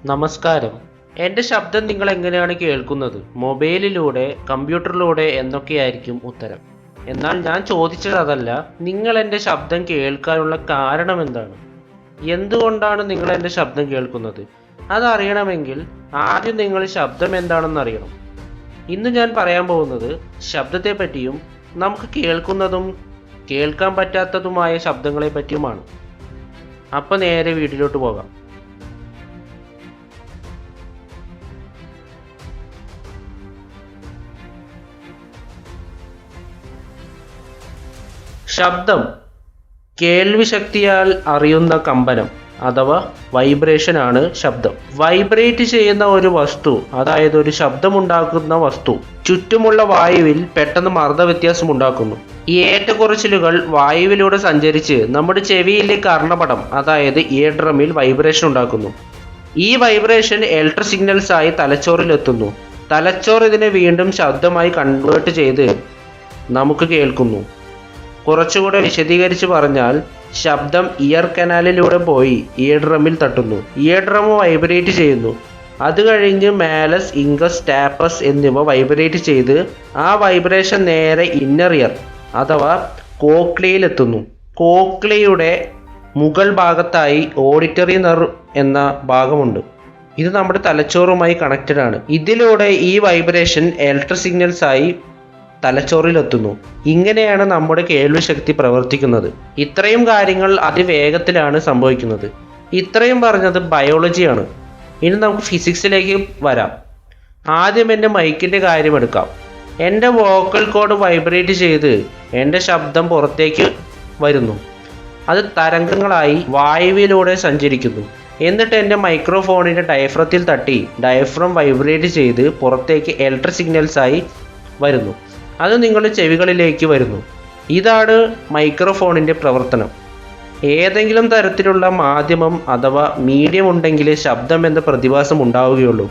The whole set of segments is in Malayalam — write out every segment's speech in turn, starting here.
നമസ്കാരം. എൻ്റെ ശബ്ദം നിങ്ങൾ എങ്ങനെയാണ് കേൾക്കുന്നത്? മൊബൈലിലൂടെ, കമ്പ്യൂട്ടറിലൂടെ എന്നൊക്കെയായിരിക്കും ഉത്തരം. എന്നാൽ ഞാൻ ചോദിച്ചത് അതല്ല. നിങ്ങൾ എൻ്റെ ശബ്ദം കേൾക്കാനുള്ള കാരണം എന്താണ്? എന്തുകൊണ്ടാണ് നിങ്ങൾ എൻ്റെ ശബ്ദം കേൾക്കുന്നത്? അതറിയണമെങ്കിൽ ആദ്യം നിങ്ങൾ ശബ്ദം എന്താണെന്ന് അറിയണം. ഇന്ന് ഞാൻ പറയാൻ പോകുന്നത് ശബ്ദത്തെ പറ്റിയും നമുക്ക് കേൾക്കുന്നതും കേൾക്കാൻ പറ്റാത്തതുമായ ശബ്ദങ്ങളെ പറ്റിയുമാണ്. അപ്പോൾ നേരെ വീഡിയോയിലോട്ട് പോകാം. ശബ്ദം കേൾവി ശക്തിയാൽ അറിയുന്ന കമ്പനം അഥവാ വൈബ്രേഷൻ ആണ് ശബ്ദം. വൈബ്രേറ്റ് ചെയ്യുന്ന ഒരു വസ്തു, അതായത് ഒരു ശബ്ദമുണ്ടാക്കുന്ന വസ്തു ചുറ്റുമുള്ള വായുവിൽ പെട്ടെന്ന് മർദ്ദ വ്യത്യാസം ഉണ്ടാക്കുന്നു. ഈ ഏറ്റക്കുറച്ചിലുകൾ വായുവിലൂടെ സഞ്ചരിച്ച് നമ്മുടെ ചെവിയിലെ കർണപടം, അതായത് ഇയർ ഡ്രമ്മിൽ വൈബ്രേഷൻ ഉണ്ടാക്കുന്നു. ഈ വൈബ്രേഷൻ ഇലക്ട്രിക് സിഗ്നൽസ് ആയി തലച്ചോറിലെത്തുന്നു. തലച്ചോർ ഇതിനെ വീണ്ടും ശബ്ദമായി കൺവേർട്ട് ചെയ്ത് നമുക്ക് കേൾക്കുന്നു. കുറച്ചുകൂടെ വിശദീകരിച്ച് പറഞ്ഞാൽ, ശബ്ദം ഇയർ കനാലിലൂടെ പോയി ഇയർ ഡ്രമ്മിൽ തട്ടുന്നു. ഇയർ ഡ്രം വൈബ്രേറ്റ് ചെയ്യുന്നു. അത് കഴിഞ്ഞ് മാലസ്, ഇംഗസ്, ടാപ്പസ് എന്നിവ വൈബ്രേറ്റ് ചെയ്ത് ആ വൈബ്രേഷൻ നേരെ ഇന്നർ ഇയർ അഥവാ കോക്ലിയയിലെത്തുന്നു. കോക്ലിയയുടെ മുകൾ ഭാഗത്തായി ഓഡിറ്ററി നെർവ് എന്ന ഭാഗമുണ്ട്. ഇത് നമ്മുടെ തലച്ചോറുമായി കണക്റ്റഡ് ആണ്. ഇതിലൂടെ ഈ വൈബ്രേഷൻ ഇലക്ട്രിക് സിഗ്നൽസ് ആയി തലച്ചോറിലെത്തുന്നു. ഇങ്ങനെയാണ് നമ്മുടെ കേൾവി ശക്തി പ്രവർത്തിക്കുന്നത്. ഇത്രയും കാര്യങ്ങൾ അതിവേഗത്തിലാണ് സംഭവിക്കുന്നത്. ഇത്രയും പറഞ്ഞത് ബയോളജിയാണ്. ഇനി നമുക്ക് ഫിസിക്സിലേക്ക് വരാം. ആദ്യം എൻ്റെ മൈക്കിൻ്റെ കാര്യം എടുക്കാം. എൻ്റെ വോക്കൽ കോഡ് വൈബ്രേറ്റ് ചെയ്ത് എൻ്റെ ശബ്ദം പുറത്തേക്ക് വരുന്നു. അത് തരംഗങ്ങളായി വായുവിലൂടെ സഞ്ചരിക്കുന്നു. എന്നിട്ട് എൻ്റെ മൈക്രോഫോണിൻ്റെ ഡയഫ്രത്തിൽ തട്ടി ഡയഫ്രം വൈബ്രേറ്റ് ചെയ്ത് പുറത്തേക്ക് ഇലക്ട്രിക് സിഗ്നൽസ് ആയി വരുന്നു. അത് നിങ്ങളുടെ ചെവികളിലേക്ക് വരുന്നു. ഇതാണ് മൈക്രോഫോണിൻ്റെ പ്രവർത്തനം. ഏതെങ്കിലും തരത്തിലുള്ള മാധ്യമം അഥവാ മീഡിയം ഉണ്ടെങ്കിൽ ശബ്ദം എന്ന പ്രതിഭാസം ഉണ്ടാവുകയുള്ളൂ.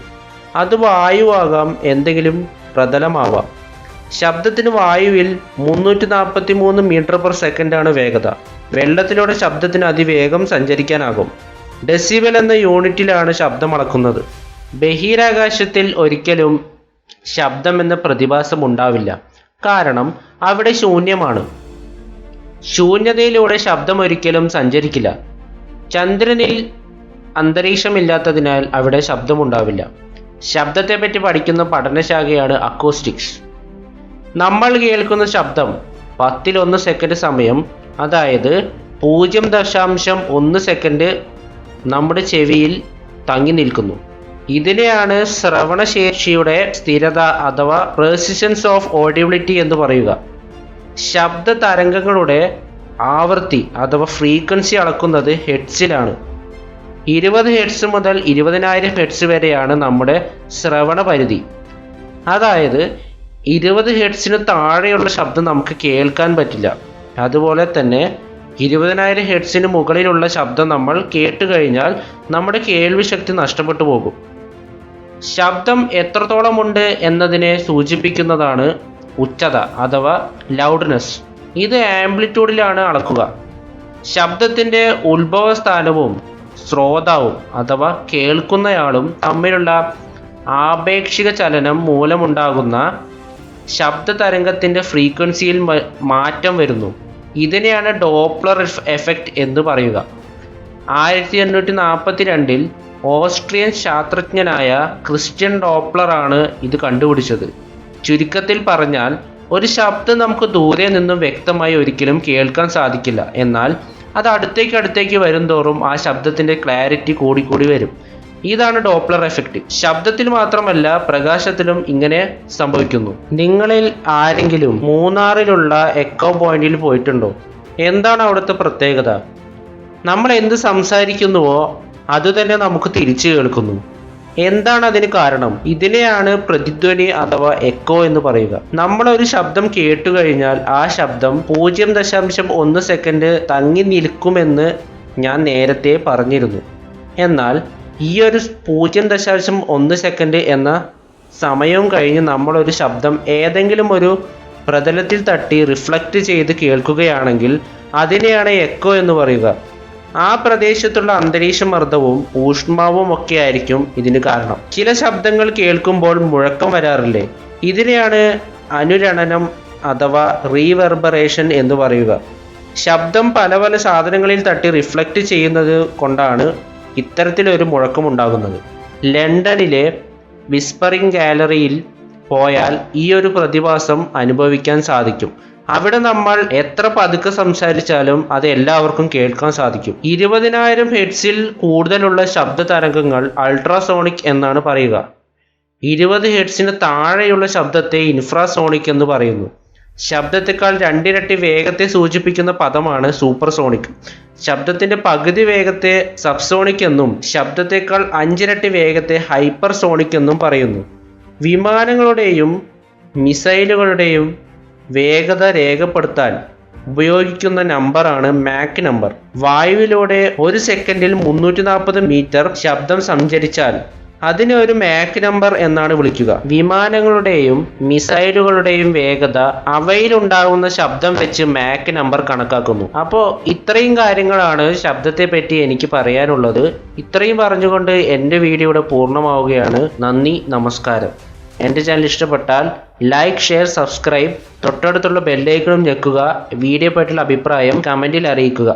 അത് വായുവാകാം, എന്തെങ്കിലും പ്രതലമാവാം. ശബ്ദത്തിന് വായുവിൽ 343 മീറ്റർ/സെക്കൻഡ് ആണ് വേഗത. വെള്ളത്തിലൂടെ ശബ്ദത്തിന് അതിവേഗം സഞ്ചരിക്കാനാകും. ഡെസിബൽ എന്ന യൂണിറ്റിലാണ് ശബ്ദം അളക്കുന്നത്. ബഹിരാകാശത്തിൽ ഒരിക്കലും ശബ്ദം എന്ന പ്രതിഭാസം ഉണ്ടാവില്ല. കാരണം അവിടെ ശൂന്യമാണ്. ശൂന്യതയിലൂടെ ശബ്ദം ഒരിക്കലും സഞ്ചരിക്കില്ല. ചന്ദ്രനിൽ അന്തരീക്ഷമില്ലാത്തതിനാൽ അവിടെ ശബ്ദമുണ്ടാവില്ല. ശബ്ദത്തെപ്പറ്റി പഠിക്കുന്ന പഠനശാഖയാണ് അക്കോസ്റ്റിക്സ്. നമ്മൾ കേൾക്കുന്ന ശബ്ദം 1/10 സെക്കൻഡ് സമയം, അതായത് 0.1 സെക്കൻഡ് നമ്മുടെ ചെവിയിൽ തങ്ങി നിൽക്കുന്നു. ഇതിനെയാണ് ശ്രവണശേഷിയുടെ സ്ഥിരത അഥവാ പ്രെസിഷൻസ് ഓഫ് ഓഡിബിലിറ്റി എന്ന് പറയുക. ശബ്ദ തരംഗങ്ങളുടെ ആവൃത്തി അഥവാ ഫ്രീക്വൻസി അളക്കുന്നത് ഹെഡ്സിലാണ്. 20 ഹെഡ്സ് മുതൽ 20,000 ഹെഡ്സ് വരെയാണ് നമ്മുടെ ശ്രവണ പരിധി. അതായത് 20 ഹെഡ്സിന് താഴെയുള്ള ശബ്ദം നമുക്ക് കേൾക്കാൻ പറ്റില്ല. അതുപോലെ തന്നെ 20,000 ഹെഡ്സിന് മുകളിലുള്ള ശബ്ദം നമ്മൾ കേട്ടുകഴിഞ്ഞാൽ നമ്മുടെ കേൾവി ശക്തി നഷ്ടപ്പെട്ടു പോകും. ശബ്ദം എത്രത്തോളമുണ്ട് എന്നതിനെ സൂചിപ്പിക്കുന്നതാണ് ഉച്ചത അഥവാ ലൗഡ്നെസ്. ഇത് ആംപ്ലിറ്റ്യൂഡിലാണ് അളക്കുക. ശബ്ദത്തിൻ്റെ ഉത്ഭവസ്ഥാനവും ശ്രോതാവും അഥവാ കേൾക്കുന്നയാളും തമ്മിലുള്ള ആപേക്ഷിക ചലനം മൂലമുണ്ടാകുന്ന ശബ്ദ തരംഗത്തിൻ്റെ ഫ്രീക്വൻസിയിൽ മാറ്റം വരുന്നു. ഇതിനെയാണ് ഡോപ്ലർ എഫക്റ്റ് എന്ന് പറയുക. 1842 ഓസ്ട്രിയൻ ശാസ്ത്രജ്ഞനായ ക്രിസ്റ്റ്യൻ ഡോപ്ലറാണ് ഇത് കണ്ടുപിടിച്ചത്. ചുരുക്കത്തിൽ പറഞ്ഞാൽ, ഒരു ശബ്ദം നമുക്ക് ദൂരെ നിന്നും വ്യക്തമായി ഒരിക്കലും കേൾക്കാൻ സാധിക്കില്ല. എന്നാൽ അത് അടുത്തേക്ക് വരും തോറും ആ ശബ്ദത്തിൻ്റെ ക്ലാരിറ്റി കൂടിക്കൂടി വരും. ഇതാണ് ഡോപ്ലർ എഫക്റ്റ്. ശബ്ദത്തിൽ മാത്രമല്ല, പ്രകാശത്തിലും ഇങ്ങനെ സംഭവിക്കുന്നു. നിങ്ങളിൽ ആരെങ്കിലും മൂന്നാറിലുള്ള എക്കോ പോയിന്റിൽ പോയിട്ടുണ്ടോ? എന്താണ് അവിടുത്തെ പ്രത്യേകത? നമ്മൾ എന്ത് സംസാരിക്കുന്നുവോ അതുതന്നെ നമുക്ക് തിരിച്ചു കേൾക്കുന്നു. എന്താണ് അതിന് കാരണം? ഇതിനെയാണ് പ്രതിധ്വനി അഥവാ എക്കോ എന്ന് പറയുക. നമ്മളൊരു ശബ്ദം കേട്ടുകഴിഞ്ഞാൽ ആ ശബ്ദം 0.1 സെക്കൻഡ് തങ്ങി നിൽക്കുമെന്ന് ഞാൻ നേരത്തെ പറഞ്ഞിരുന്നു. എന്നാൽ ഈ ഒരു 0.1 സെക്കൻഡ് എന്ന സമയവും കഴിഞ്ഞ് നമ്മളൊരു ശബ്ദം ഏതെങ്കിലും ഒരു പ്രതലത്തിൽ തട്ടി റിഫ്ലക്റ്റ് ചെയ്ത് കേൾക്കുകയാണെങ്കിൽ അതിനെയാണ് എക്കോ എന്ന് പറയുക. ആ പ്രദേശത്തുള്ള അന്തരീക്ഷ മർദ്ദവും ഊഷ്മാവും ഒക്കെ ആയിരിക്കും ഇതിന് കാരണം. ചില ശബ്ദങ്ങൾ കേൾക്കുമ്പോൾ മുഴക്കം വരാറില്ലേ? ഇതിനെയാണ് അനുരണനം അഥവാ റീവെർബറേഷൻ എന്ന് പറയുക. ശബ്ദം പല പല സാധനങ്ങളിൽ തട്ടി റിഫ്ലക്റ്റ് ചെയ്യുന്നത് കൊണ്ടാണ് ഇത്തരത്തിലൊരു മുഴക്കമുണ്ടാകുന്നത്. ലണ്ടനിലെ വിസ്പറിംഗ് ഗാലറിയിൽ പോയാൽ ഈ ഒരു പ്രതിഭാസം അനുഭവിക്കാൻ സാധിക്കും. അവിടെ നമ്മൾ എത്ര പതുക്കെ സംസാരിച്ചാലും അത് എല്ലാവർക്കും കേൾക്കാൻ സാധിക്കും. 20,000 ഹെർട്സിൽ കൂടുതലുള്ള ശബ്ദ തരംഗങ്ങൾ അൾട്രാസോണിക് എന്നാണ് പറയുക. 20 ഹെർട്സിന് താഴെയുള്ള ശബ്ദത്തെ ഇൻഫ്രാസോണിക് എന്ന് പറയുന്നു. ശബ്ദത്തെക്കാൾ 2 ഇരട്ടി വേഗത്തെ സൂചിപ്പിക്കുന്ന പദമാണ് സൂപ്പർസോണിക്. ശബ്ദത്തിന്റെ പകുതി വേഗത്തെ സബ്സോണിക് എന്നും ശബ്ദത്തെക്കാൾ 5 ഇരട്ടി വേഗത്തെ ഹൈപ്പർസോണിക് എന്നും പറയുന്നു. വിമാനങ്ങളുടെയും മിസൈലുകളുടെയും വേഗത രേഖപ്പെടുത്താൻ ഉപയോഗിക്കുന്ന നമ്പറാണ് മാക് നമ്പർ. വായുവിലൂടെ ഒരു സെക്കൻഡിൽ 340 മീറ്റർ ശബ്ദം സഞ്ചരിച്ചാൽ അതിനെ ഒരു മാക് നമ്പർ എന്നാണ് വിളിക്കുക. വിമാനങ്ങളുടെയും മിസൈലുകളുടെയും വേഗത അവയിലുണ്ടാകുന്ന ശബ്ദം വെച്ച് മാക് നമ്പർ കണക്കാക്കുന്നു. അപ്പോൾ ഇത്രയും കാര്യങ്ങളാണ് ശബ്ദത്തെ പറ്റി എനിക്ക് പറയാനുള്ളത്. ഇത്രയും പറഞ്ഞുകൊണ്ട് എൻ്റെ വീഡിയോ ഇവിടെ പൂർണ്ണമാവുകയാണ്. നന്ദി, നമസ്കാരം. എൻ്റെ ചാനൽ ഇഷ്ടപ്പെട്ടാൽ ലൈക്ക്, ഷെയർ, സബ്സ്ക്രൈബ്, തൊട്ടടുത്തുള്ള ബെല്ലൈക്കണും ഞെക്കുക. വീഡിയോ പറ്റിയുള്ള അഭിപ്രായം കമൻറ്റിൽ അറിയിക്കുക.